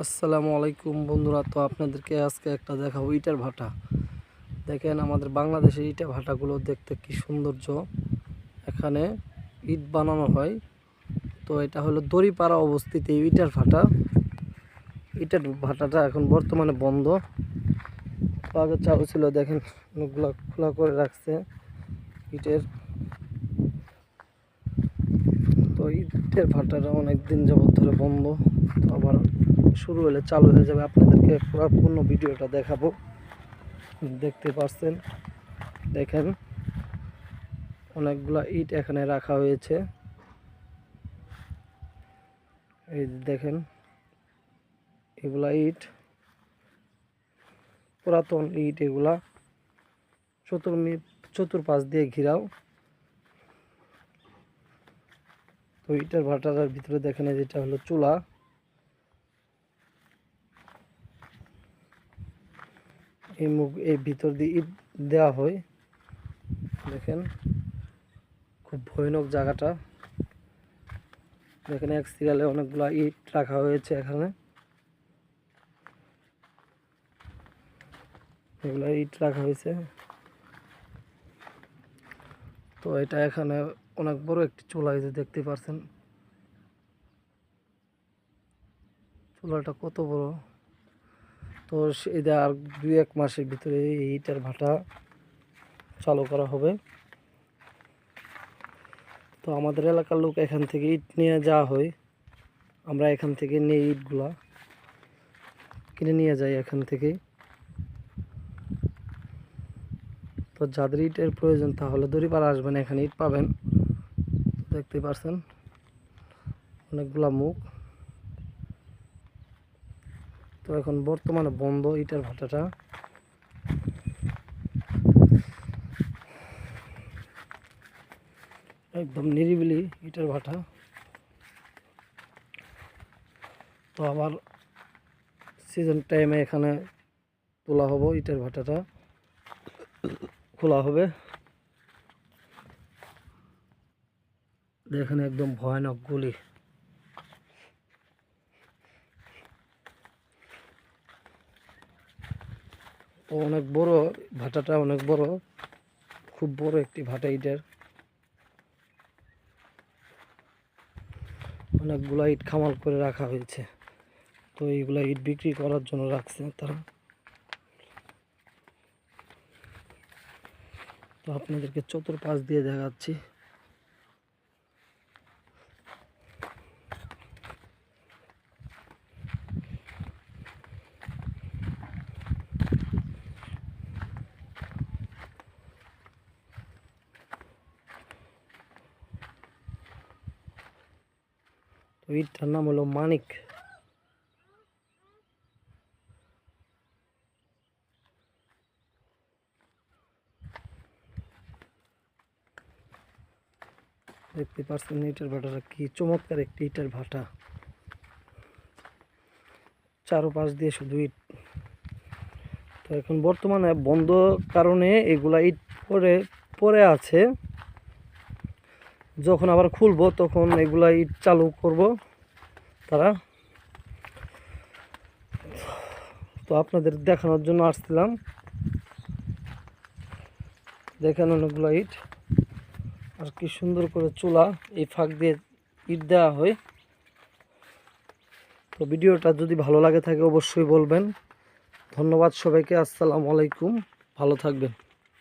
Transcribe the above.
আসসালামু আলাইকুম বন্ধুরা। তো আপনাদেরকে আজকে একটা দেখাবো ইটার ভাটা। দেখেন আমাদের বাংলাদেশের ইটা ভাটাগুলো দেখতে কি সৌন্দর্য। এখানে ইট বানানো হয়। তো এটা হলো দড়িপাড়া অবস্থিত এই ইটার ভাটা। ইটার ভাটাটা এখন বর্তমানে বন্ধ, আগে চালু ছিল। দেখেন অনেকগুলো খোলা করে রাখছে ইটের। তো ইটের ভাটাটা অনেক দিন যাবত ধরে বন্ধ, তো আবার শুরু হলে চালু হয়ে যাবে। আপনাদেরকে পুরো ভিডিওটা দেখাবো। দেখতে পাচ্ছেন, দেখেন অনেকগুলা ইট এখানে রাখা হয়েছে। এই দেখেন এগুলা ইট, পুরাতন ইট এগুলা, চতুর্পাশ দিয়ে ঘিরাও। তো ইটের ভাটার ভিতরে দেখেন যেটা হলো চুলা। এই ভিতর দিয়ে ইট দেওয়া হয়। দেখেন খুব ভয়ানক জায়গাটা। দেখেন এক সিরিয়ালে অনেকগুলা ইট রাখা হয়েছে এখানে। এগুলা ইট রাখা হয়েছে। তো এটা এখানে অনেক বড় একটি চুলা, এই যে দেখতে পাচ্ছেন চুলাটা কত বড়। তো এটা আর 2-1 মাসের ভিতরে এই ইটের ভাটা চালু করা হবে। তো আমাদের এলাকার লোক এখান থেকে ইট নিয়ে যাওয়া হয়। আমরা এখান থেকে নিয়ে ইটগুলা কিনে নিয়ে যাই এখান থেকে। তো যাদের ইটের প্রয়োজন তাহলে দড়িপাড়া আসবেন, এখানে ইট পাবেন। দেখতে পাচ্ছেন অনেকগুলা মুখ। তো এখন বর্তমানে বন্ধ ইটের ভাটাটা। একদম নিরিবিলি ইটের ভাটা। তো আবার সিজন টাইমে এখানে তোলা হবে, ইটের ভাটাটা খোলা হবে। দেখেন একদম ভয়ানক গুলি। অনেক বড় ভাটাটা, অনেক বড়, খুব বড় একটি ভাটা ইটের। অনেকগুলা ইট খামাল করে রাখা হয়েছে। তো এইগুলা ইট বিক্রি করার জন্য রাখছে তারা। তো আপনাদেরকে চতুর্পাশ দিয়ে দেখাচ্ছি। তো ইটটার নাম হলো মানিক। দেখতে পাচ্ছেন ইটের ভাটাটা কি চমৎকার একটি ইটের ভাটা। চারপাশ দিয়ে শুধু ইট। তো এখন বর্তমানে বন্ধ কারণে এগুলা ইট পরে আছে। যখন আবার খুলবো তখন এগুলা ইট চালু করব তারা। তো আপনাদের দেখানোর জন্য আসছিলাম। দেখেন অনেকগুলো ইট, আর কি সুন্দর করে চুলা, এই ফাঁক দিয়ে ইট দেওয়া হয়। তো ভিডিওটা যদি ভালো লাগে থাকে অবশ্যই বলবেন। ধন্যবাদ সবাইকে। আসসালামু আলাইকুম, ভালো থাকবেন।